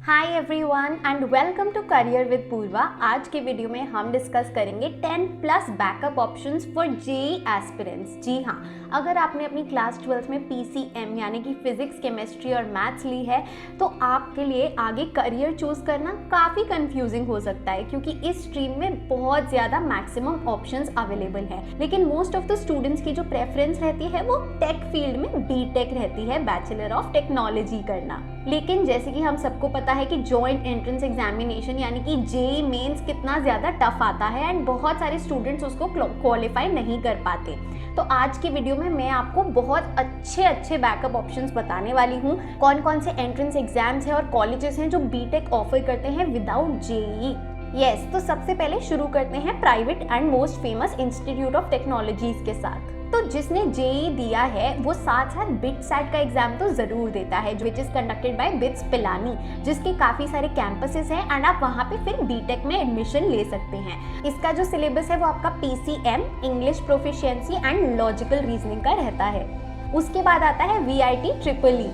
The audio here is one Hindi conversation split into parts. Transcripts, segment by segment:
Hi everyone and welcome to career with Purva. आज की वीडियो में हम डिस्कस करेंगे 10 plus backup options for JEE aspirants. जी हाँ, अगर आपने अपनी क्लास 12 में पीसीएम यानी कि फिजिक्स, केमिस्ट्री और मैथ्स ली है तो आपके लिए आगे करियर चूज करना काफ़ी कंफ्यूजिंग हो सकता है, क्योंकि इस स्ट्रीम में बहुत ज़्यादा मैक्सिमम ऑप्शंस अवेलेबल है। लेकिन मोस्ट ऑफ द स्टूडेंट्स की जो प्रेफरेंस रहती है वो टेक फील्ड में बीटेक रहती है, बैचलर ऑफ टेक्नोलॉजी करना। लेकिन जैसे कि हम सबको पता है कि जॉइंट एंट्रेंस एग्जामिनेशन यानी कि जेईई मेंस कितना ज़्यादा टफ आता है एंड बहुत सारे स्टूडेंट्स उसको क्वालिफाई नहीं कर पाते। तो आज की वीडियो में मैं आपको बहुत अच्छे बैकअप ऑप्शंस बताने वाली हूँ। कौन कौन से एंट्रेंस एग्जाम्स हैं और कॉलेजेस हैं जो बीटेक ऑफर करते हैं विदाउट जेईई। यस, तो सबसे पहले शुरू करते हैं private and most famous institute of technologies के साथ। तो जिसने जेईई दिया है वो साथ साथ बिट्सैट का एग्जाम तो जरूर देता है, which is conducted by bits Pilani, जिसके काफी सारे कैंपसेस हैं एंड आप वहाँ पे फिर बीटेक में एडमिशन ले सकते हैं। इसका जो सिलेबस है वो आपका PCM, English proficiency and logical reasoning का रहता है। उसके बाद आता है वीआईटी ट्रिपल ई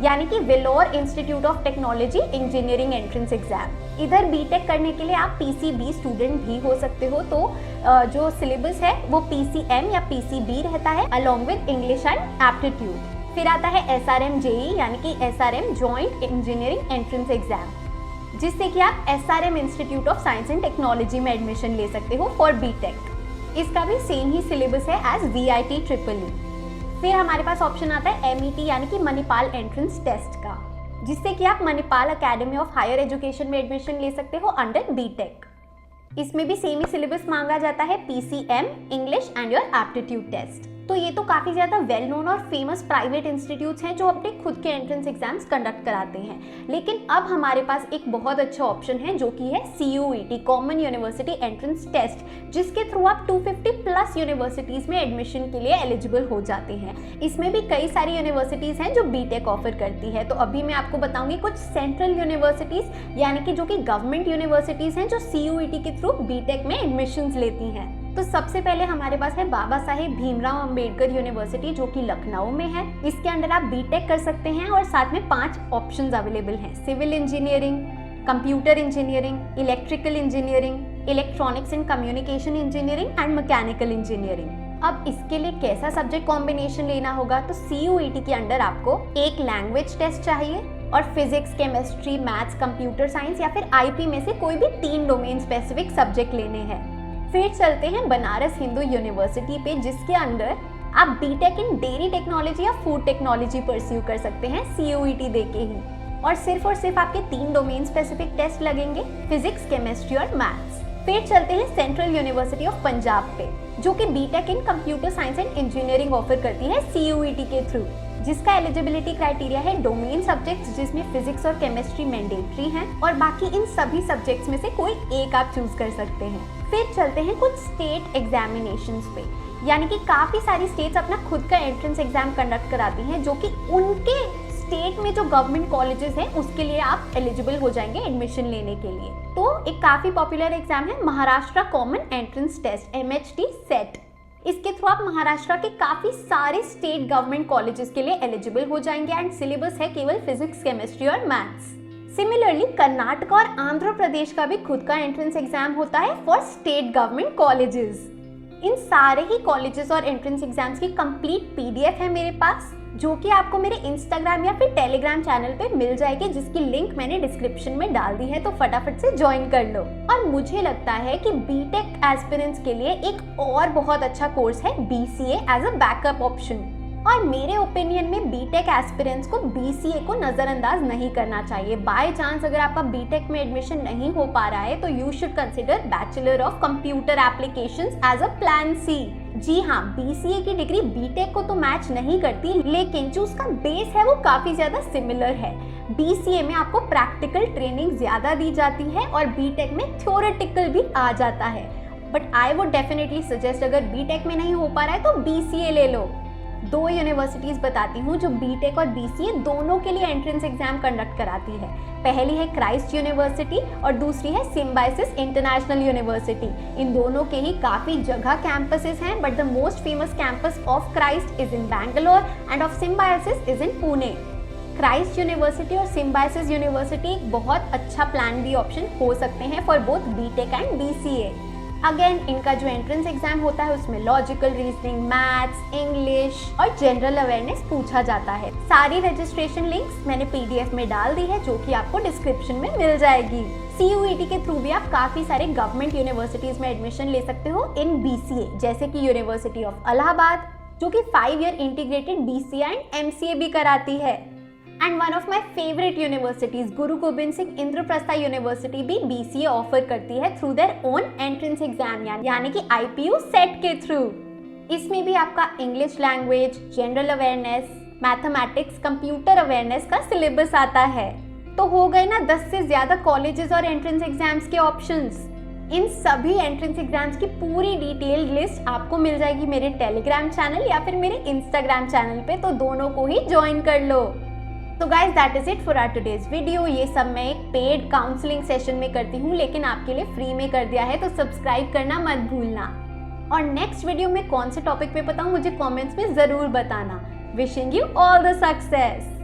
यानी कि Vellore Institute of Technology engineering entrance exam. इधर बीटेक करने के लिए आप पीसीबी स्टूडेंट भी हो सकते हो। तो जो सिलेबस है वो पीसीएम या पीसीबी रहता है along with English and aptitude. फिर आता है एसआरएम जेईई यानी कि SRM joint engineering entrance exam, जिससे कि आप SRM institute of science and technology में एडमिशन ले सकते हो फॉर बीटेक। इसका भी सेम ही सिलेबस है एज वीआईटी ट्रिपल ई। फिर हमारे पास ऑप्शन आता है एमईटी यानी कि मणिपाल एंट्रेंस टेस्ट का, जिससे कि आप Manipal Academy of Higher Education में एडमिशन ले सकते हो अंडर बीटेक। इसमें भी सेम ही सिलेबस मांगा जाता है, PCM, English and your aptitude test. तो ये तो काफी ज्यादा वेल नोन और फेमस प्राइवेट इंस्टीट्यूट्स हैं जो अपने खुद के एंट्रेंस एग्जाम्स कंडक्ट कराते हैं। लेकिन अब हमारे पास एक बहुत अच्छा ऑप्शन है जो कि है CUET, Common University Entrance Test, जिसके थ्रू आप 250 प्लस यूनिवर्सिटीज में एडमिशन के लिए एलिजिबल हो जाते हैं। इसमें भी कई सारी यूनिवर्सिटीज हैं जो बीटेक ऑफर करती है। तो अभी मैं आपको बताऊंगी कुछ सेंट्रल यूनिवर्सिटीज यानी कि जो कि गवर्नमेंट यूनिवर्सिटीज हैं जो सीयूईटी के थ्रू बीटेक में एडमिशन लेती हैं। तो सबसे पहले हमारे पास है बाबा साहेब भीमराव अंबेडकर यूनिवर्सिटी, जो कि लखनऊ में है। इसके अंदर आप बीटेक कर सकते हैं और साथ में 5 ऑप्शंस अवेलेबल हैं: civil engineering, computer engineering, electrical engineering, electronics and communication engineering and mechanical engineering. अब इसके लिए कैसा सब्जेक्ट कॉम्बिनेशन लेना होगा, तो सीयूईटी के अंदर आपको एक लैंग्वेज टेस्ट चाहिए और physics, chemistry, maths, computer science या फिर आईपी में से कोई भी 3 डोमेन स्पेसिफिक सब्जेक्ट लेने हैं। फिर चलते हैं बनारस हिंदू यूनिवर्सिटी पे, जिसके अंदर आप बीटेक इन डेयरी टेक्नोलॉजी या फूड टेक्नोलॉजी परस्यू कर सकते हैं सीयूईटी देके ही। और सिर्फ आपके 3 डोमेन स्पेसिफिक टेस्ट लगेंगे, फिजिक्स, केमिस्ट्री और मैथ्स। फिर चलते हैं सेंट्रल यूनिवर्सिटी ऑफ पंजाब पे, जो कि B Tech in computer science and engineering offer करती है सीयूईटी के थ्रू, जिसका एलिजिबिलिटी क्राइटेरिया है डोमेन सब्जेक्ट्स, जिसमें फिजिक्स और केमिस्ट्री मैंडेटरी हैं और बाकी इन सभी सब्जेक्ट्स में से कोई एक आप चूज कर सकते हैं। फिर चलते हैं कुछ स्टेट एग्जामिनेशंस पे, यानी कि काफी सारी स्टेट्स अपना खुद का एंट्रेंस एग्जाम कंडक्ट कराती हैं, जो कि उनके स्टेट में जो गवर्नमेंट कॉलेजेस हैं उसके लिए आप एलिजिबल हो जाएंगे एडमिशन लेने के लिए। तो एक काफी पॉपुलर एग्जाम है Maharashtra common entrance test, MHT CET. इसके थ्रू आप महाराष्ट्र के काफी सारे स्टेट गवर्नमेंट कॉलेजेस के लिए एलिजिबल हो जाएंगे एंड सिलेबस है केवल फिजिक्स, केमिस्ट्री और मैथ्स। सिमिलरली कर्नाटक और आंध्र प्रदेश का भी खुद का एंट्रेंस एग्जाम होता है फॉर स्टेट गवर्नमेंट कॉलेजेस। इन सारे ही कॉलेजेस और एंट्रेंस एग्जाम्स की कंप्लीट पीडीएफ है मेरे पास, जो कि आपको मेरे इंस्टाग्राम या फिर टेलीग्राम चैनल पे मिल जाएगी, जिसकी लिंक मैंने डिस्क्रिप्शन में डाल दी है, तो फटाफट से ज्वाइन कर लो। और मुझे लगता है कि बीटेक एस्पिरेंट्स के लिए एक और बहुत अच्छा कोर्स है BCA as a backup option. और मेरे ओपिनियन में बीटेक एस्पिरेंट्स को बीसीए को नजरअंदाज नहीं करना चाहिए। बाय चांस अगर आपका बीटेक में एडमिशन नहीं हो पा रहा है तो you should consider bachelor of computer applications as a plan C. जी हाँ, बीसीए की डिग्री बीटेक को तो मैच नहीं करती, लेकिन जो उसका बेस है वो काफी ज्यादा सिमिलर है। बीसीए में आपको प्रैक्टिकल ट्रेनिंग ज्यादा दी जाती है और बीटेक में थ्योरेटिकल भी आ जाता है। But I would definitely suggest, अगर बीटेक में नहीं हो पा रहा है तो बीसीए ले लो। 2 यूनिवर्सिटीज बताती हूँ जो बीटेक और बीसीए दोनों के लिए एंट्रेंस एग्जाम कंडक्ट कराती है। पहली है क्राइस्ट यूनिवर्सिटी और दूसरी है सिम्बायोसिस इंटरनेशनल यूनिवर्सिटी। इन दोनों के ही काफी जगह कैंपसेस हैं, but the most famous campus of Christ is in Bangalore and of Symbiosis is in Pune. Christ University और सिम्बायोसिस यूनिवर्सिटी एक बहुत अच्छा प्लान बी ऑप्शन हो सकते हैं for both B Tech and BCA. Again इनका जो एंट्रेंस एग्जाम होता है उसमें लॉजिकल रीजनिंग, मैथ्स, इंग्लिश और जनरल अवेयरनेस पूछा जाता है। सारी रजिस्ट्रेशन लिंक्स मैंने पीडीएफ में डाल दी है जो कि आपको डिस्क्रिप्शन में मिल जाएगी। CUET के थ्रू भी आप काफी सारे गवर्नमेंट यूनिवर्सिटीज में एडमिशन ले सकते हो इन बीसीए, जैसे कि यूनिवर्सिटी ऑफ इलाहाबाद जो कि 5 year integrated BCA and MCA भी कराती है। And one of my favourite universities Guru Gobind Singh Indraprastha university भी बीसीए ऑफर करती है through their own entrance exam, यानी कि IPU सेट के थ्रू। इसमें भी आपका English language, general awareness, mathematics, computer awareness का सिलेबस आता है। तो हो गए ना 10 से ज्यादा कॉलेजेस और एंट्रेंस एग्जाम्स के ऑप्शंस। इन सभी एंट्रेंस एग्जाम्स की पूरी डिटेल्ड लिस्ट आपको मिल जाएगी मेरे टेलीग्राम चैनल या फिर मेरे इंस्टाग्राम चैनल पे, तो दोनों को ही ज्वाइन कर लो। तो guys that is it for our today's video. ये सब मैं एक पेड काउंसलिंग सेशन में करती हूँ, लेकिन आपके लिए फ्री में कर दिया है, तो सब्सक्राइब करना मत भूलना। और नेक्स्ट वीडियो में कौन से टॉपिक पे बताऊँ मुझे कमेंट्स में जरूर बताना। Wishing you all the success.